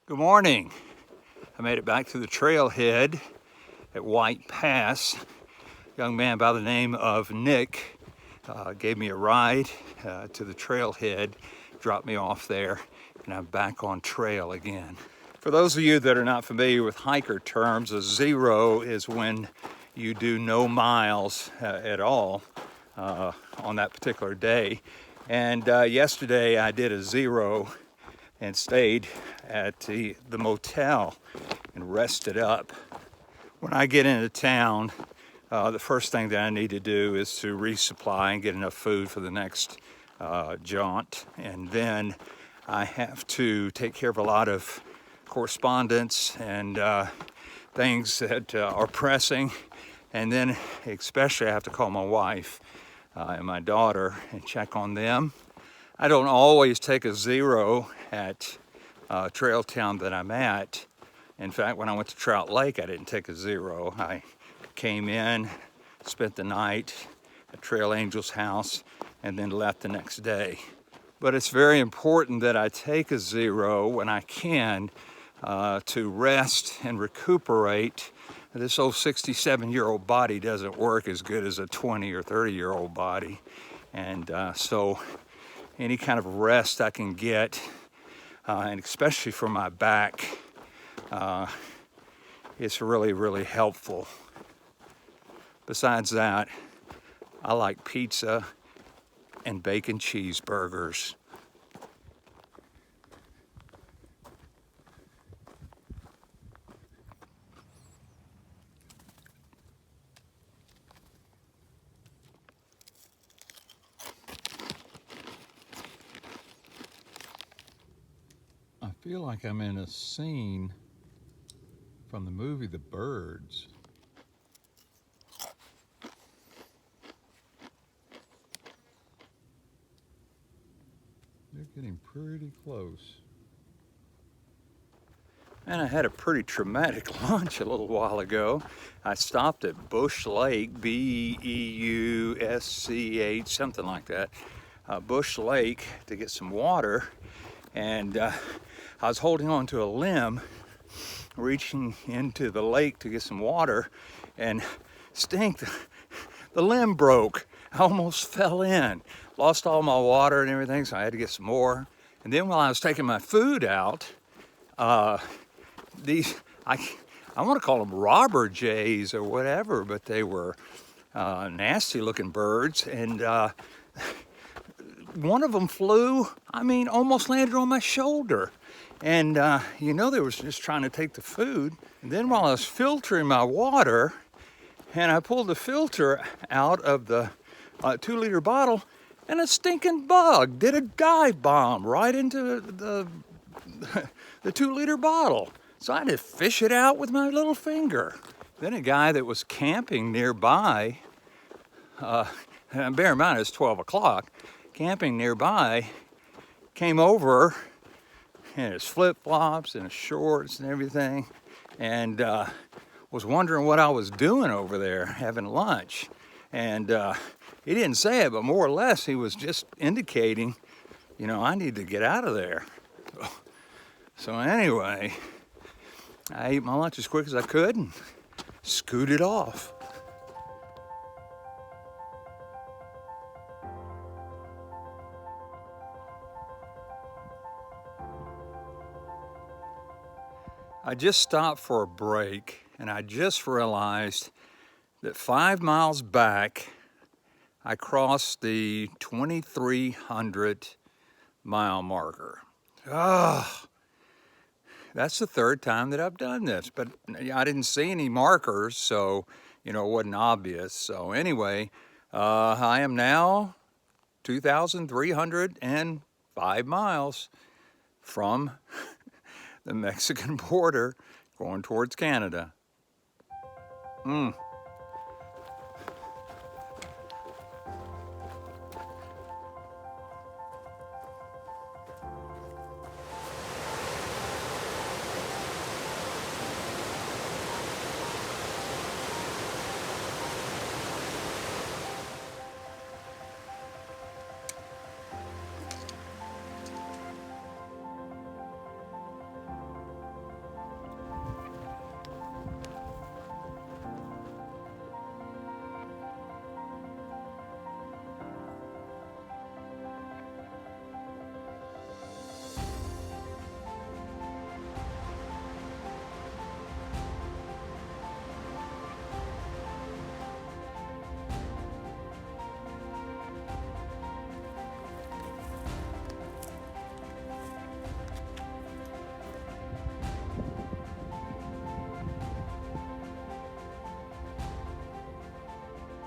Good morning. I made it back to the trailhead at White Pass. A young man by the name of Nick gave me a ride to the trailhead, dropped me off there, and I'm back on trail again. For those of you that are not familiar with hiker terms, a zero is when you do no miles at all on that particular day. And yesterday I did a zero and stayed at the motel and rested up. When I get into town, the first thing that I need to do is to resupply and get enough food for the next jaunt. And then I have to take care of a lot of correspondence and things that are pressing. And then especially I have to call my wife and my daughter and check on them. I don't always take a zero at trail town that I'm at. In fact, when I went to Trout Lake, I didn't take a zero. I came in, spent the night at Trail Angel's house, and then left the next day. But it's very important that I take a zero when I can to rest and recuperate. This old 67-year-old body doesn't work as good as a 20 or 30-year-old body. And so any kind of rest I can get, and especially for my back, it's really, really helpful. Besides that, I like pizza and bacon cheeseburgers. I feel like I'm in a scene from the movie The Birds. They're getting pretty close. And I had a pretty traumatic lunch a little while ago. I stopped at Bush Lake, B-E-U-S-C-H, something like that. Bush Lake to get some water. And I was holding on to a limb, reaching into the lake to get some water, and the limb broke. I almost fell in, lost all my water and everything, so I had to get some more. And then while I was taking my food out, I want to call them robber jays or whatever, but they were nasty looking birds, and one of them flew, almost landed on my shoulder. And they was just trying to take the food. And then while I was filtering my water, and I pulled the filter out of the 2-liter bottle, and a stinking bug did a dive bomb right into the 2-liter bottle. So I had to fish it out with my little finger. Then a guy that was camping nearby, and bear in mind it's 12 o'clock, camping nearby, came over in his flip-flops and his shorts and everything, and was wondering what I was doing over there having lunch. And he didn't say it, but more or less he was just indicating, I need to get out of there. So anyway, I ate my lunch as quick as I could and scooted off. I just stopped for a break, and I just realized that 5 miles back, I crossed the 2,300 mile marker. That's the third time that I've done this, but I didn't see any markers, so, it wasn't obvious. So anyway, I am now 2,305 miles from the Mexican border going towards Canada.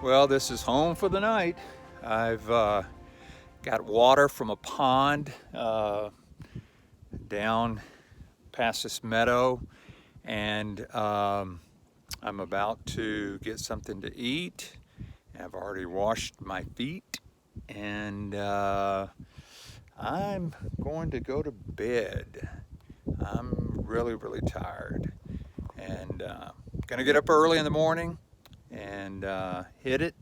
Well, this is home for the night. I've got water from a pond down past this meadow, and I'm about to get something to eat. I've already washed my feet, and I'm going to go to bed. I'm really tired, and gonna get up early in the morning and hit it.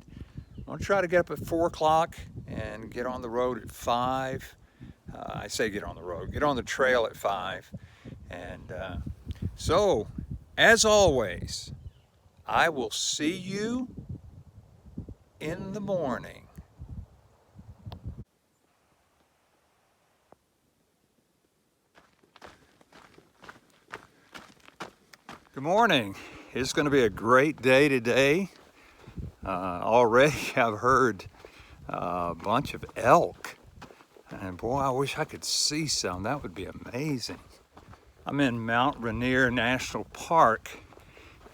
I'm gonna try to get up at 4 o'clock and get on the road at 5. I say get on the road, get on the trail at 5. And so, as always, I will see you in the morning. Good morning. It's going to be a great day today. Already I've heard a bunch of elk, and boy, I wish I could see some. That would be amazing. I'm in Mount Rainier National Park,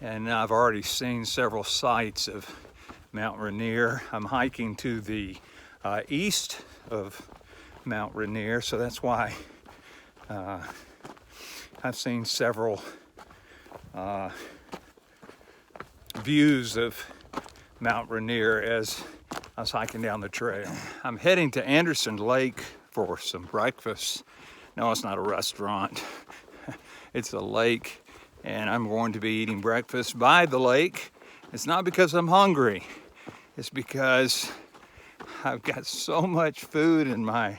and I've already seen several sights of Mount Rainier. I'm hiking to the east of Mount Rainier, so that's why I've seen several views of Mount Rainier as I was hiking down the trail. I'm heading to Anderson Lake for some breakfast. No, it's not a restaurant. It's a lake, and I'm going to be eating breakfast by the lake. It's not because I'm hungry. It's because I've got so much food in my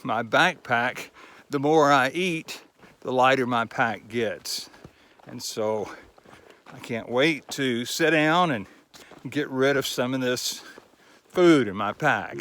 backpack. The more I eat, the lighter my pack gets. And so I can't wait to sit down and get rid of some of this food in my pack.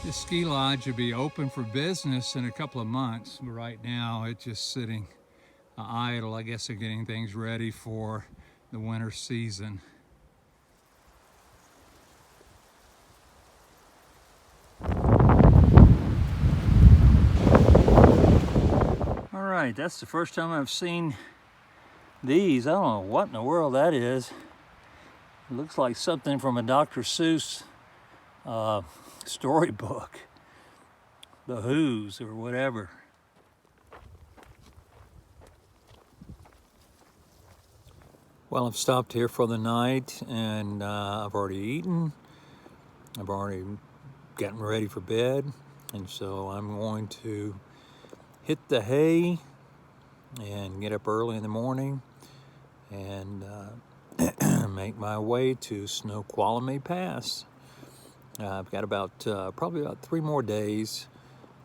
This ski lodge will be open for business in a couple of months, but right now it's just sitting idle. I guess they're getting things ready for the winter season. All right, that's the first time I've seen these. I don't know what in the world that is. It looks like something from a Dr. Seuss storybook, The Who's or whatever. Well, I've stopped here for the night, and I've already eaten. I've already gotten ready for bed, and so I'm going to hit the hay and get up early in the morning and make my way to Snoqualmie Pass. I've got probably about 3 more days,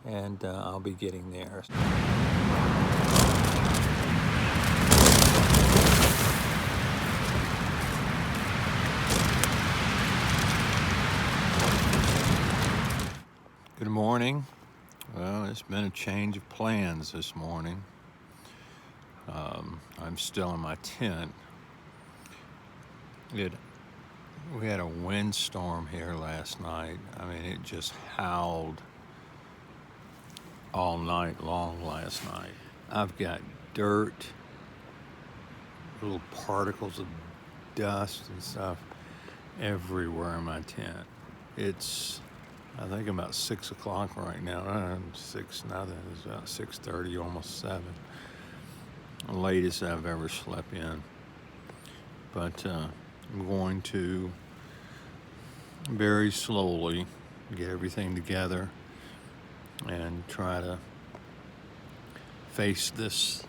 and I'll be getting there. Good morning. Well, it's been a change of plans this morning. I'm still in my tent. It We had a windstorm here last night. I mean, it just howled all night long last night. I've got dirt, little particles of dust and stuff everywhere in my tent. It's, I think about 6 o'clock right now. 6 nothing. It's about 6:30, almost 7. The latest I've ever slept in. But I'm going to very slowly get everything together and try to face this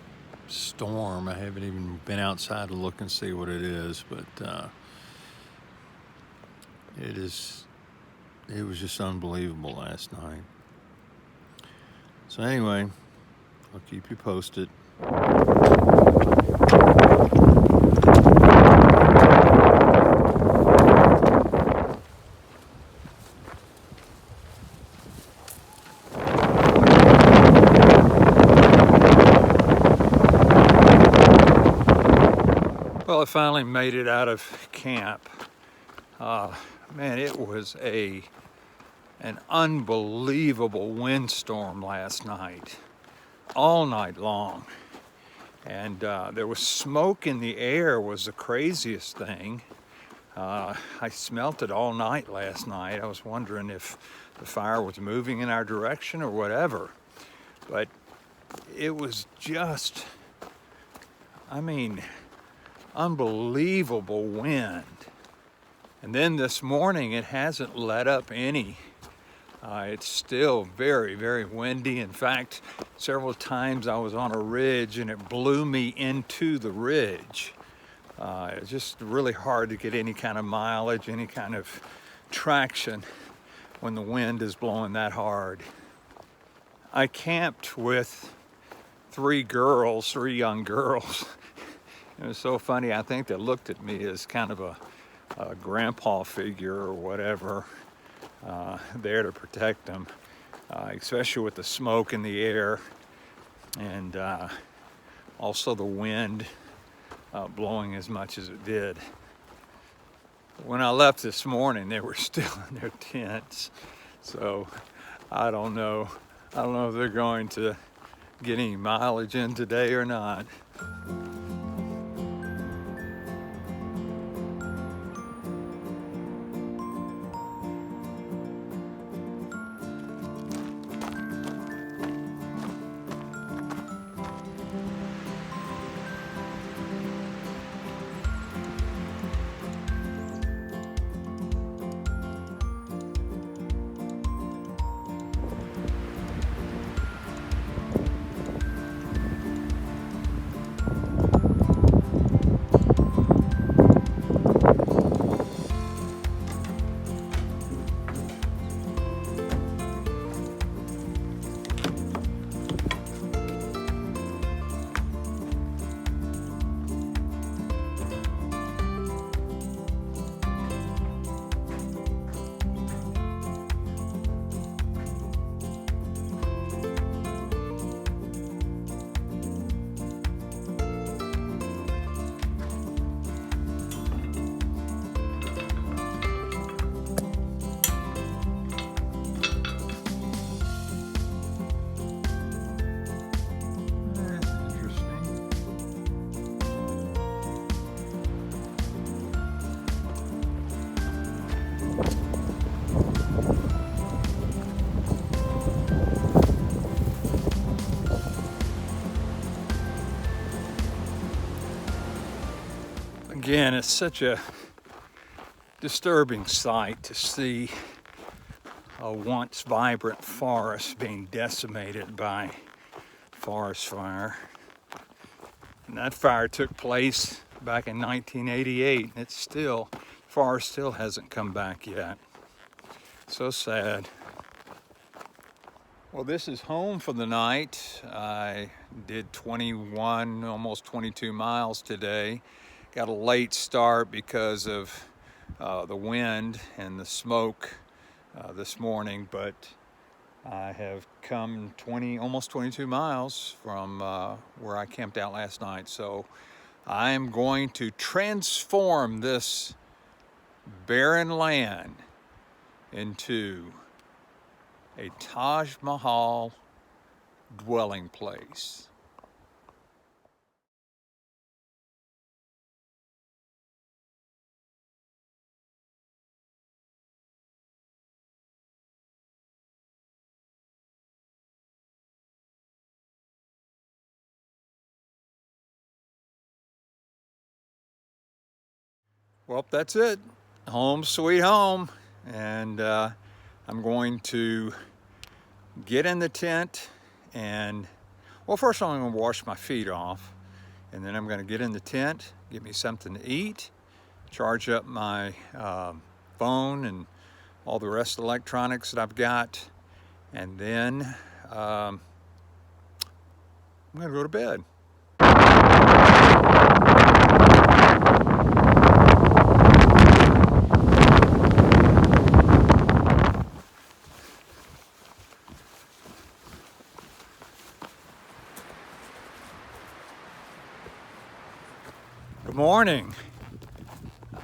storm. I haven't even been outside to look and see what it is, but it was just unbelievable last night. So anyway, I'll keep you posted. Well, I finally made it out of camp. Man, it was an unbelievable windstorm last night, all night long. And there was smoke in the air was the craziest thing. I smelt it all night last night. I was wondering if the fire was moving in our direction or whatever. But it was just, I mean, unbelievable wind. And then this morning it hasn't let up any. It's still very, very windy. In fact, several times I was on a ridge and it blew me into the ridge. It's just really hard to get any kind of mileage, any kind of traction when the wind is blowing that hard. I camped with three young girls. It was so funny. I think they looked at me as kind of a grandpa figure or whatever, there to protect them, especially with the smoke in the air and also the wind blowing as much as it did. When I left this morning, they were still in their tents, so I don't know if they're going to get any mileage in today or not. Again, it's such a disturbing sight to see a once vibrant forest being decimated by forest fire. And that fire took place back in 1988, and the forest still hasn't come back yet. So sad. Well, this is home for the night. I did 21, almost 22 miles today. Got a late start because of the wind and the smoke this morning, but I have come almost 22 miles from where I camped out last night. So I'm going to transform this barren land into a Taj Mahal dwelling place. Well, that's it. Home sweet home. And I'm going to get in the tent and, well, first I'm going to wash my feet off. And then I'm going to get in the tent, get me something to eat, charge up my phone and all the rest of the electronics that I've got. And then I'm going to go to bed. Good morning.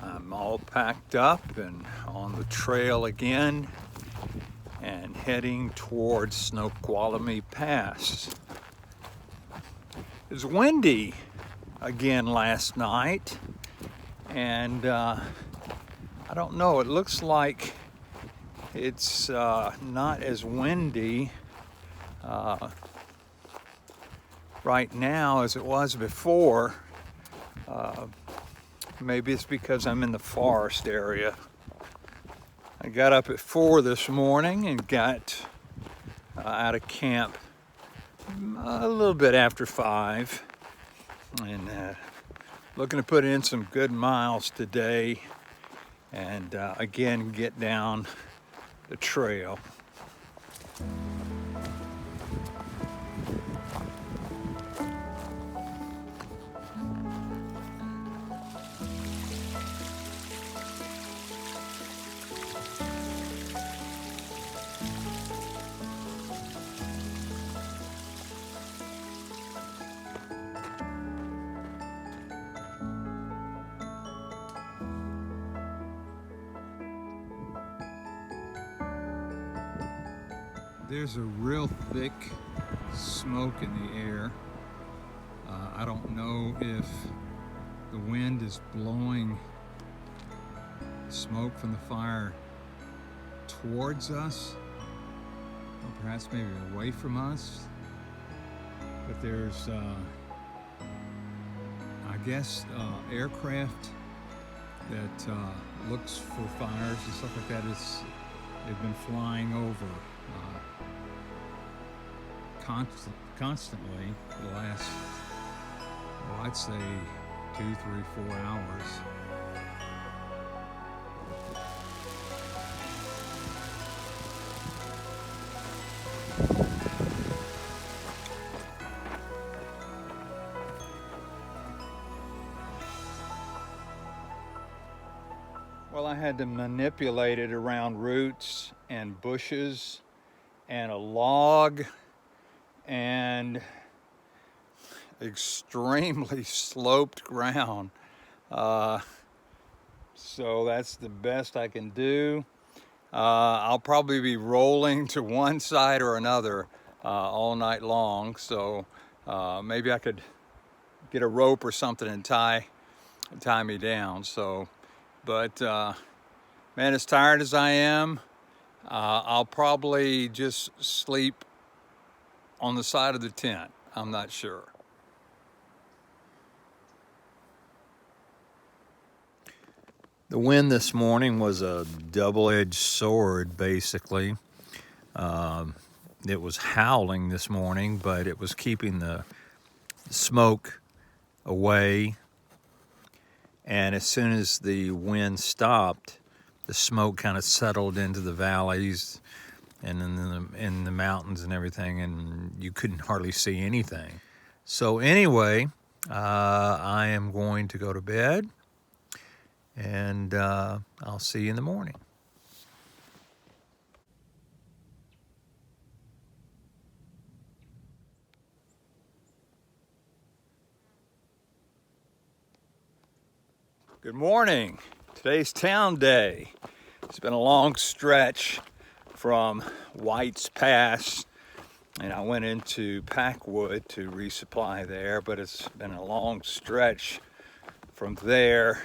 I'm all packed up and on the trail again and heading towards Snoqualmie Pass. It was windy again last night, and I don't know, it looks like it's not as windy right now as it was before. Maybe it's because I'm in the forest area. I got up at 4 this morning and got out of camp a little bit after 5, and looking to put in some good miles today and again get down the trail. There's a real thick smoke in the air. I don't know if the wind is blowing smoke from the fire towards us, or perhaps maybe away from us. But there's, I guess, aircraft that looks for fires and stuff like that. They've been flying over constantly for the last, well, I'd say 2, 3, 4 hours. Well, I had to manipulate it around roots and bushes and a log and extremely sloped ground. So that's the best I can do. I'll probably be rolling to one side or another all night long. So maybe I could get a rope or something and tie me down. So, but man, as tired as I am, I'll probably just sleep on the side of the tent. I'm not sure. The wind this morning was a double-edged sword, basically. It was howling this morning, but it was keeping the smoke away. And as soon as the wind stopped, the smoke kind of settled into the valleys and in the mountains and everything, and you couldn't hardly see anything. So anyway, I am going to go to bed, and I'll see you in the morning. Good morning. Today's town day. It's been a long stretch from White's Pass, and I went into Packwood to resupply there, but it's been a long stretch from there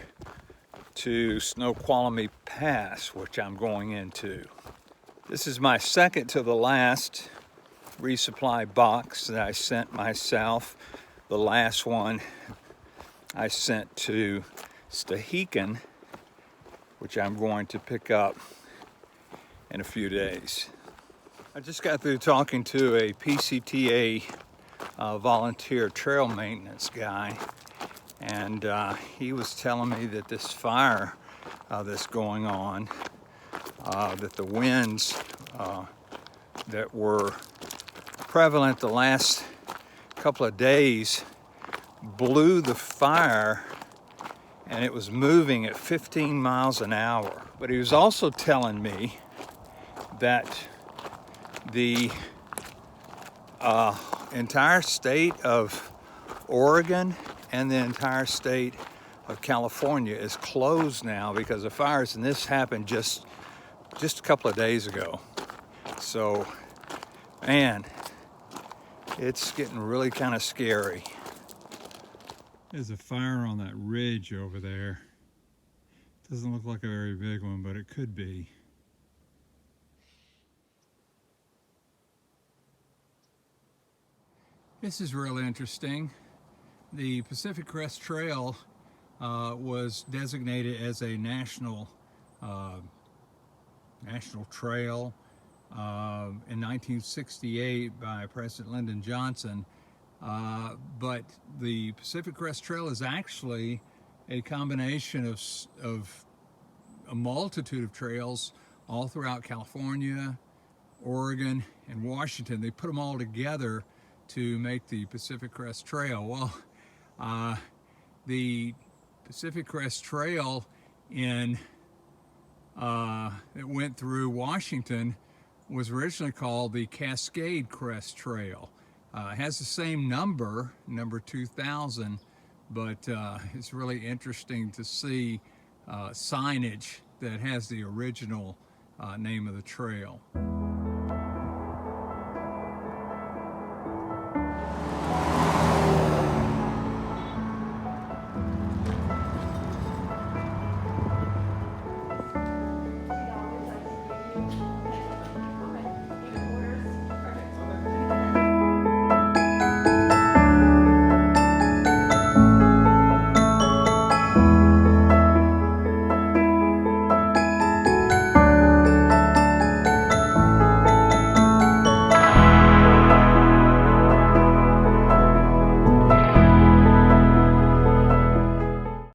to Snoqualmie Pass, which I'm going into. This is my second to the last resupply box that I sent myself. The last one I sent to Snoqualmie, which I'm going to pick up in a few days. I just got through talking to a PCTA volunteer trail maintenance guy, and he was telling me that this fire that's going on, that the winds that were prevalent the last couple of days blew the fire, and it was moving at 15 miles an hour. But he was also telling me that the entire state of Oregon and the entire state of California is closed now because of fires, and this happened just a couple of days ago. So, man, it's getting really kind of scary. There's a fire on that ridge over there. Doesn't look like a very big one, but it could be. This is really interesting. The Pacific Crest Trail was designated as a national trail in 1968 by President Lyndon Johnson. But the Pacific Crest Trail is actually a combination of a multitude of trails all throughout California, Oregon, and Washington. They put them all together to make the Pacific Crest Trail. Well, the Pacific Crest Trail that went through Washington was originally called the Cascade Crest Trail. It has the same number 2000, but it's really interesting to see signage that has the original name of the trail.